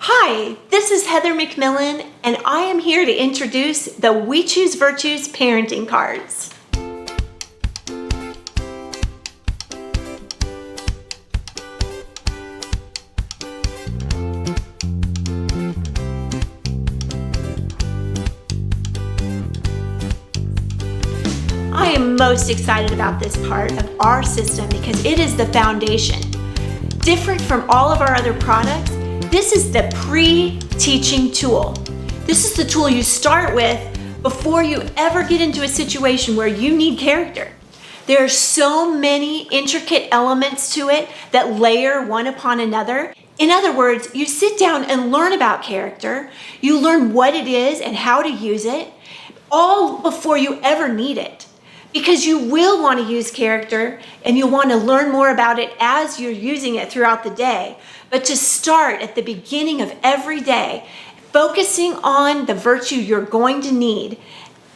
Hi, this is Heather McMillan, and I am here to introduce the We Choose Virtues parenting cards. I am most excited about this part of our system because it is the foundation. Different from all of our other products, this is the pre-teaching tool. This is the tool you start with before you ever get into a situation where you need character. There are so many intricate elements to it that layer one upon another. In other words, you sit down and learn about character. You learn what it is and how to use it, all before you ever need it. Because you will want to use character and you'll want to learn more about it as you're using it throughout the day. But to start at the beginning of every day, focusing on the virtue you're going to need,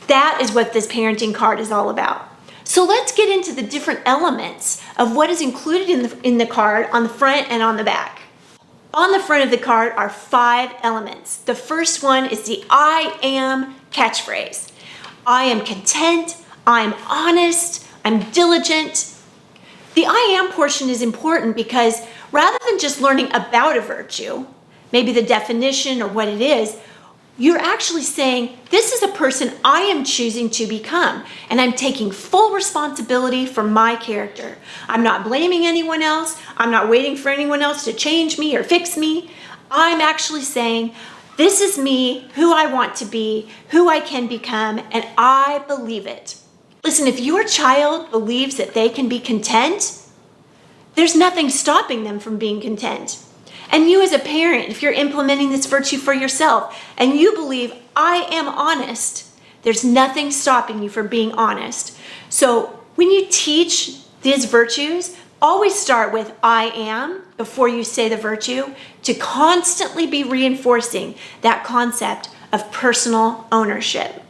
that is what this parenting card is all about. So let's get into the different elements of what is included in the card on the front and on the back. On the front of the card are 5 elements. The first one is the I am catchphrase. I am content. I'm honest, I'm diligent. The I am portion is important because rather than just learning about a virtue, maybe the definition or what it is, you're actually saying, this is a person I am choosing to become, and I'm taking full responsibility for my character. I'm not blaming anyone else. I'm not waiting for anyone else to change me or fix me. I'm actually saying, this is me, who I want to be, who I can become, and I believe it. Listen, if your child believes that they can be content, there's nothing stopping them from being content. And you as a parent, if you're implementing this virtue for yourself and you believe, I am honest, there's nothing stopping you from being honest. So when you teach these virtues, always start with I am before you say the virtue to constantly be reinforcing that concept of personal ownership.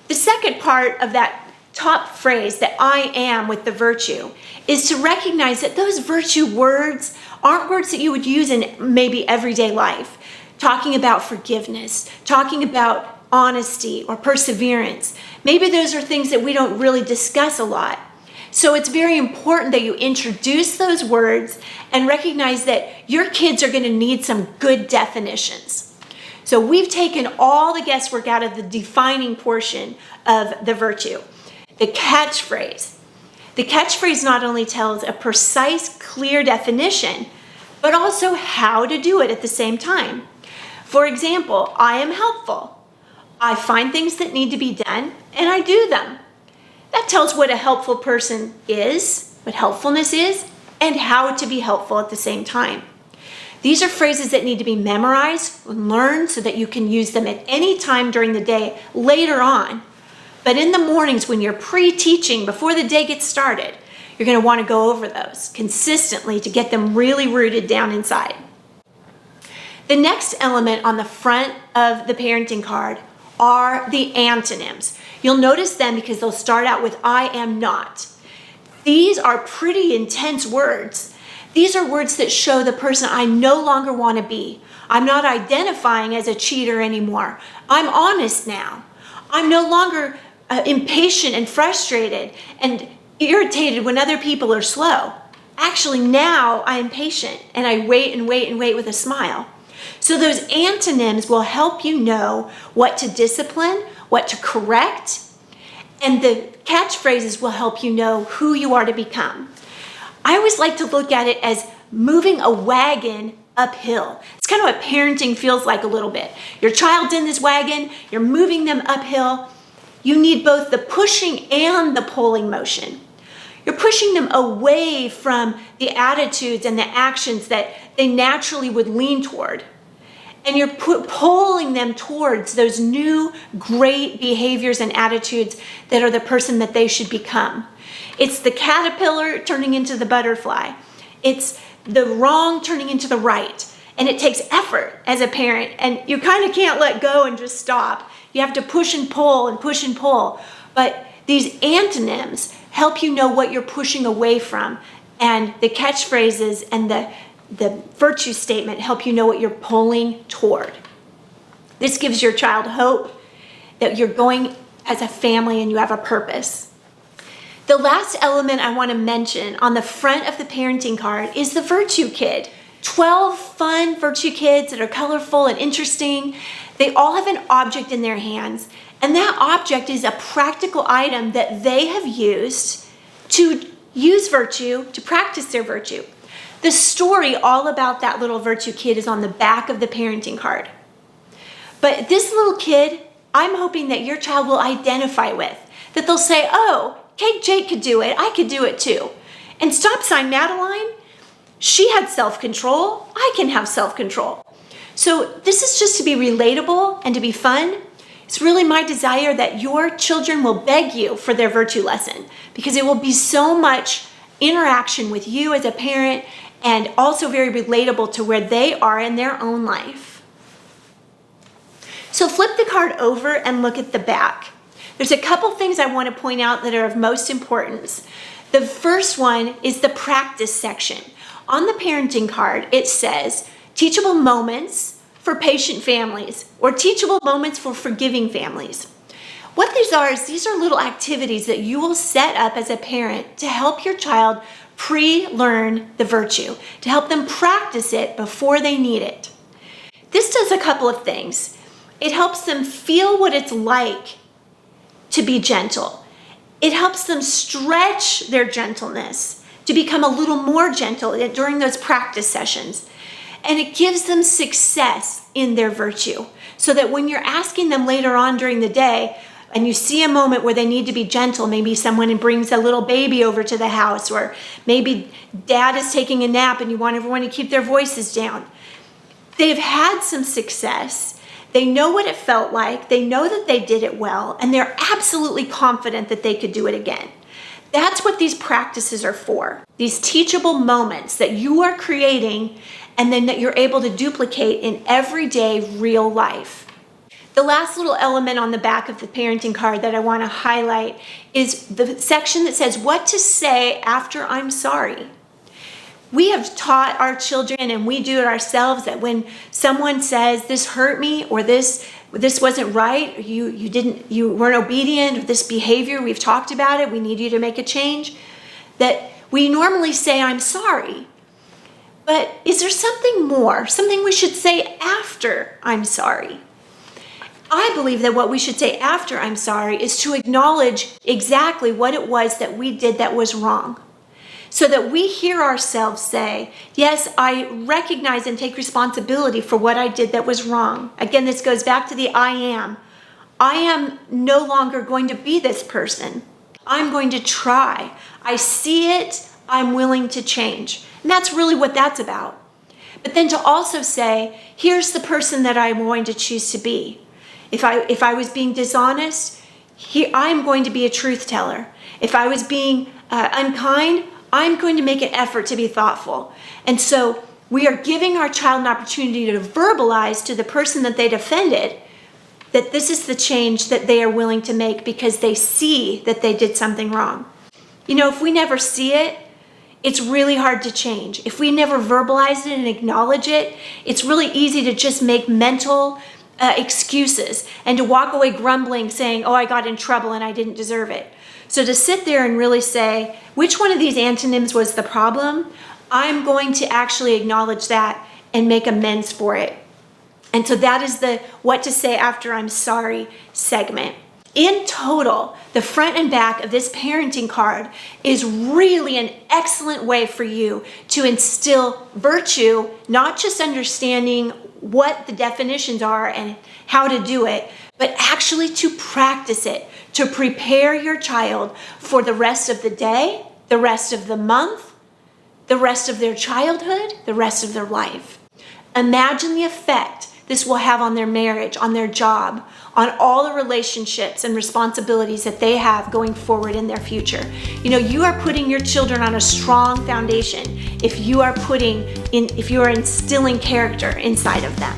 The second part of that top phrase, that I am with the virtue, is to recognize that those virtue words aren't words that you would use in maybe everyday life. Talking about forgiveness, talking about honesty or perseverance. Maybe those are things that we don't really discuss a lot. So it's very important that you introduce those words and recognize that your kids are going to need some good definitions. So we've taken all the guesswork out of the defining portion of the virtue. The catchphrase. The catchphrase not only tells a precise, clear definition, but also how to do it at the same time. For example, I am helpful. I find things that need to be done, and I do them. That tells what a helpful person is, what helpfulness is, and how to be helpful at the same time. These are phrases that need to be memorized and learned so that you can use them at any time during the day later on. But in the mornings when you're pre-teaching, before the day gets started, you're going to want to go over those consistently to get them really rooted down inside. The next element on the front of the parenting card are the antonyms. You'll notice them because they'll start out with I am not. These are pretty intense words. These are words that show the person I no longer want to be. I'm not identifying as a cheater anymore. I'm honest now. I'm no longer impatient and frustrated and irritated when other people are slow. Actually, now I am patient and I wait and wait and wait with a smile. So those antonyms will help you know what to discipline, what to correct, and the catchphrases will help you know who you are to become. I always like to look at it as moving a wagon uphill. It's kind of what parenting feels like a little bit. Your child's in this wagon, you're moving them uphill. You need both the pushing and the pulling motion. You're pushing them away from the attitudes and the actions that they naturally would lean toward. And you're pulling them towards those new great behaviors and attitudes that are the person that they should become. It's the caterpillar turning into the butterfly. It's the wrong turning into the right. And it takes effort as a parent. And you kind of can't let go and just stop. You have to push and pull and push and pull. But these antonyms help you know what you're pushing away from. And the catchphrases and the the virtue statement help you know what you're pulling toward. This gives your child hope that you're going as a family and you have a purpose. The last element I want to mention on the front of the parenting card is the virtue kid. 12 fun virtue kids that are colorful and interesting. They all have an object in their hands, and that object is a practical item that they have used to use virtue, to practice their virtue. The story all about that little virtue kid is on the back of the parenting card. But this little kid, I'm hoping that your child will identify with, that they'll say, oh, Kate Jake could do it, I could do it too. And stop sign Madeline, she had self-control, I can have self-control. So this is just to be relatable and to be fun. It's really my desire that your children will beg you for their virtue lesson, because it will be so much interaction with you as a parent and also very relatable to where they are in their own life. So flip the card over and look at the back. There's a couple things I want to point out that are of most importance. The first one is the practice section. On the parenting card, it says teachable moments for patient families or teachable moments for forgiving families. What these are is these are little activities that you will set up as a parent to help your child pre-learn the virtue, to help them practice it before they need it. This does a couple of things. It helps them feel what it's like to be gentle. It helps them stretch their gentleness to become a little more gentle during those practice sessions. And it gives them success in their virtue, so that when you're asking them later on during the day and you see a moment where they need to be gentle, maybe someone brings a little baby over to the house, or maybe dad is taking a nap and you want everyone to keep their voices down. They've had some success. They know what it felt like. They know that they did it well, and they're absolutely confident that they could do it again. That's what these practices are for. These teachable moments that you are creating and then that you're able to duplicate in everyday real life. The last little element on the back of the parenting card that I want to highlight is the section that says what to say after I'm sorry. We have taught our children, and we do it ourselves, that when someone says this hurt me, or this wasn't right, or you weren't obedient, or this behavior, we've talked about it, we need you to make a change, that we normally say I'm sorry. But is there something more, something we should say after I'm sorry? I believe that what we should say after I'm sorry is to acknowledge exactly what it was that we did that was wrong, so that we hear ourselves say, yes, I recognize and take responsibility for what I did that was wrong. Again, this goes back to the I am. I am no longer going to be this person. I'm going to try. I see it. I'm willing to change. And that's really what that's about. But then to also say, here's the person that I'm going to choose to be. If I was being dishonest, I'm going to be a truth teller. If I was being unkind, I'm going to make an effort to be thoughtful. And so we are giving our child an opportunity to verbalize to the person that they'd offended that this is the change that they are willing to make because they see that they did something wrong. You know, if we never see it, it's really hard to change. If we never verbalize it and acknowledge it, it's really easy to just make mental excuses and to walk away grumbling, saying, oh, I got in trouble and I didn't deserve it. So to sit there and really say, which one of these antonyms was the problem? I'm going to actually acknowledge that and make amends for it. And so that is the what to say after I'm sorry segment. In total, the front and back of this parenting card is really an excellent way for you to instill virtue, not just understanding what the definitions are and how to do it, but actually to practice it, to prepare your child for the rest of the day, the rest of the month, the rest of their childhood, the rest of their life. Imagine the effect this will have on their marriage, on their job, on all the relationships and responsibilities that they have going forward in their future. You know, you are putting your children on a strong foundation if you are instilling character inside of them.